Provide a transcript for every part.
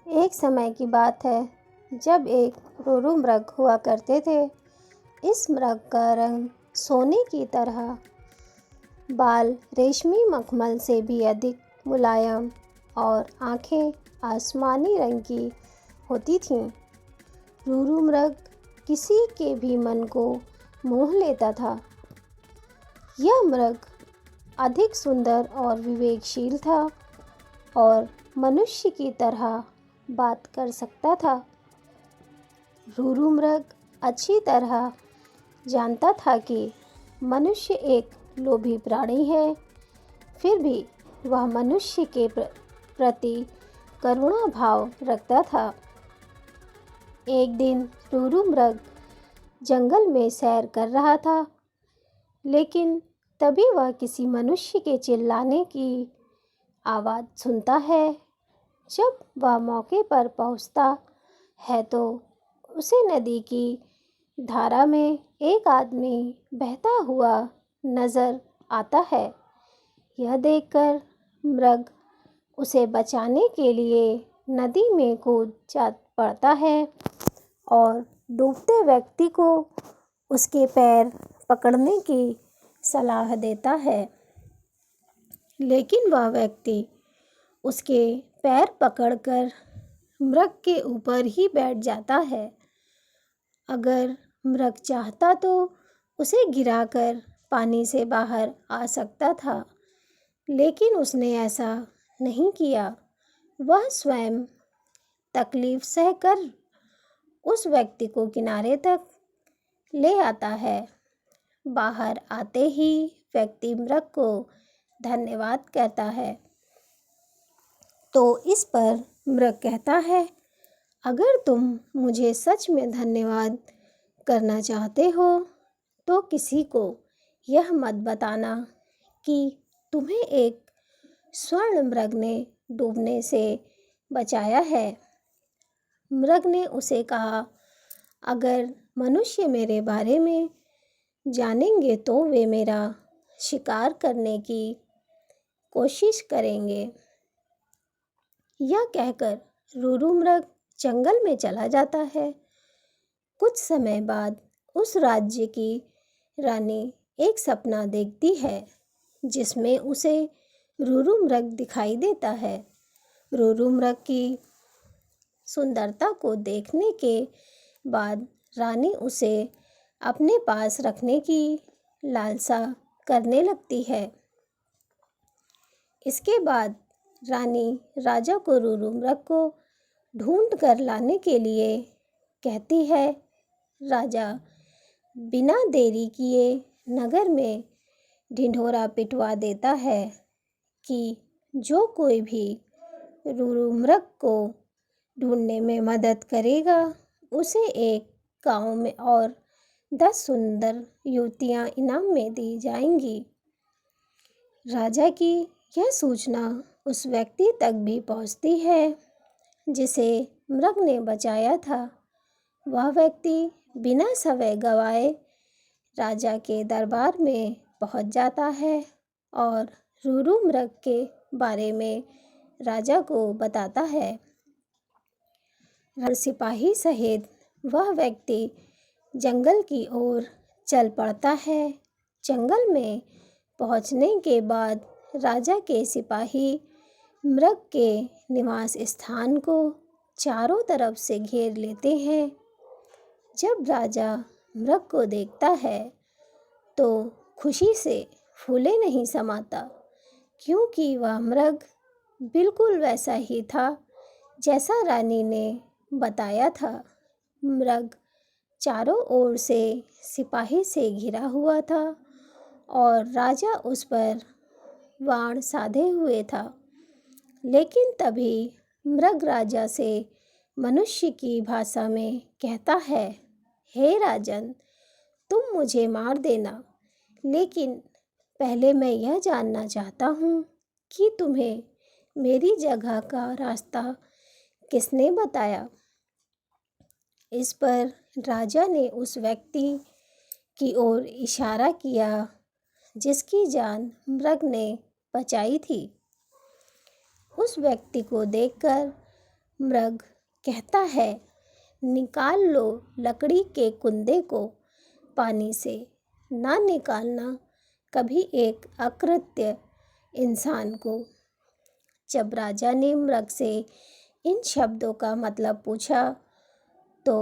एक समय की बात है जब एक रोरू मृग हुआ करते थे। इस मृग का रंग सोने की तरह, बाल रेशमी मखमल से भी अधिक मुलायम और आँखें आसमानी रंग की होती थीं। रोरू मृग किसी के भी मन को मोह लेता था। यह मृग अधिक सुंदर और विवेकशील था और मनुष्य की तरह बात कर सकता था। रोरू मृग अच्छी तरह जानता था कि मनुष्य एक लोभी प्राणी है, फिर भी वह मनुष्य के प्रति करुणा भाव रखता था। एक दिन रोरू मृग जंगल में सैर कर रहा था, लेकिन तभी वह किसी मनुष्य के चिल्लाने की आवाज़ सुनता है। जब वह मौके पर पहुंचता है तो उसे नदी की धारा में एक आदमी बहता हुआ नज़र आता है। यह देखकर मृग उसे बचाने के लिए नदी में कूद जा पड़ता है और डूबते व्यक्ति को उसके पैर पकड़ने की सलाह देता है। लेकिन वह व्यक्ति उसके पैर पकड़कर मृग के ऊपर ही बैठ जाता है। अगर मृग चाहता तो उसे गिराकर पानी से बाहर आ सकता था, लेकिन उसने ऐसा नहीं किया। वह स्वयं तकलीफ सहकर उस व्यक्ति को किनारे तक ले आता है। बाहर आते ही व्यक्ति मृग को धन्यवाद कहता है। तो इस पर मृग कहता है, अगर तुम मुझे सच में धन्यवाद करना चाहते हो तो किसी को यह मत बताना कि तुम्हें एक स्वर्ण मृग ने डूबने से बचाया है। मृग ने उसे कहा, अगर मनुष्य मेरे बारे में जानेंगे तो वे मेरा शिकार करने की कोशिश करेंगे। यह कहकर रोरू मृग जंगल में चला जाता है। कुछ समय बाद उस राज्य की रानी एक सपना देखती है जिसमें उसे रोरू मृग दिखाई देता है। रोरू मृग की सुंदरता को देखने के बाद रानी उसे अपने पास रखने की लालसा करने लगती है। इसके बाद रानी राजा को रोरू मृग को ढूंढ कर लाने के लिए कहती है। राजा बिना देरी किए नगर में ढिंढोरा पिटवा देता है कि जो कोई भी रोरू मृग को ढूंढने में मदद करेगा उसे एक गांव में और 10 सुंदर युवतियां इनाम में दी जाएंगी। राजा की यह सूचना उस व्यक्ति तक भी पहुंचती है जिसे मृग ने बचाया था। वह व्यक्ति बिना समय गवाए राजा के दरबार में पहुंच जाता है और रोरू मृग के बारे में राजा को बताता है। सिपाही सहित वह व्यक्ति जंगल की ओर चल पड़ता है। जंगल में पहुंचने के बाद राजा के सिपाही मृग के निवास स्थान को चारों तरफ से घेर लेते हैं। जब राजा मृग को देखता है तो खुशी से फूले नहीं समाता, क्योंकि वह मृग बिल्कुल वैसा ही था जैसा रानी ने बताया था। मृग चारों ओर से सिपाही से घिरा हुआ था और राजा उस पर बाण साधे हुए था। लेकिन तभी मृग राजा से मनुष्य की भाषा में कहता है, हे राजन, तुम मुझे मार देना, लेकिन पहले मैं यह जानना चाहता हूँ कि तुम्हें मेरी जगह का रास्ता किसने बताया। इस पर राजा ने उस व्यक्ति की ओर इशारा किया जिसकी जान मृग ने बचाई थी। उस व्यक्ति को देखकर मृग कहता है, निकाल लो लकड़ी के कुंदे को पानी से, ना निकालना कभी एक अकृत्य इंसान को। जब राजा ने मृग से इन शब्दों का मतलब पूछा तो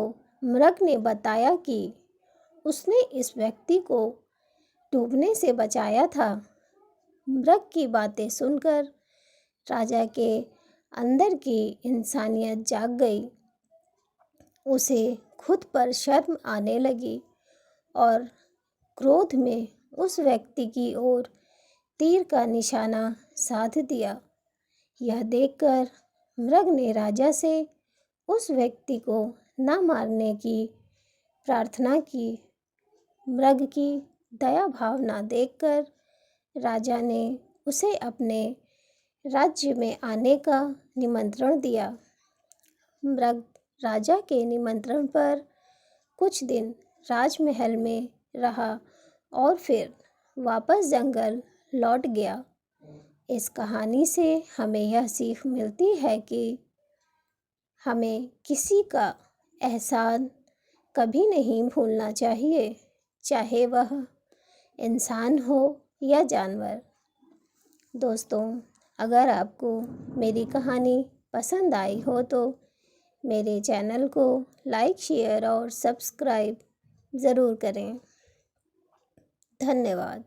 मृग ने बताया कि उसने इस व्यक्ति को डूबने से बचाया था। मृग की बातें सुनकर राजा के अंदर की इंसानियत जाग गई। उसे खुद पर शर्म आने लगी और क्रोध में उस व्यक्ति की ओर तीर का निशाना साध दिया। यह देखकर मृग ने राजा से उस व्यक्ति को न मारने की प्रार्थना की। मृग की दया भावना देखकर राजा ने उसे अपने राज्य में आने का निमंत्रण दिया। मृग राजा के निमंत्रण पर कुछ दिन राजमहल में रहा और फिर वापस जंगल लौट गया। इस कहानी से हमें यह सीख मिलती है कि हमें किसी का एहसान कभी नहीं भूलना चाहिए, चाहे वह इंसान हो या जानवर। दोस्तों, अगर आपको मेरी कहानी पसंद आई हो तो मेरे चैनल को लाइक, शेयर और सब्सक्राइब ज़रूर करें। धन्यवाद।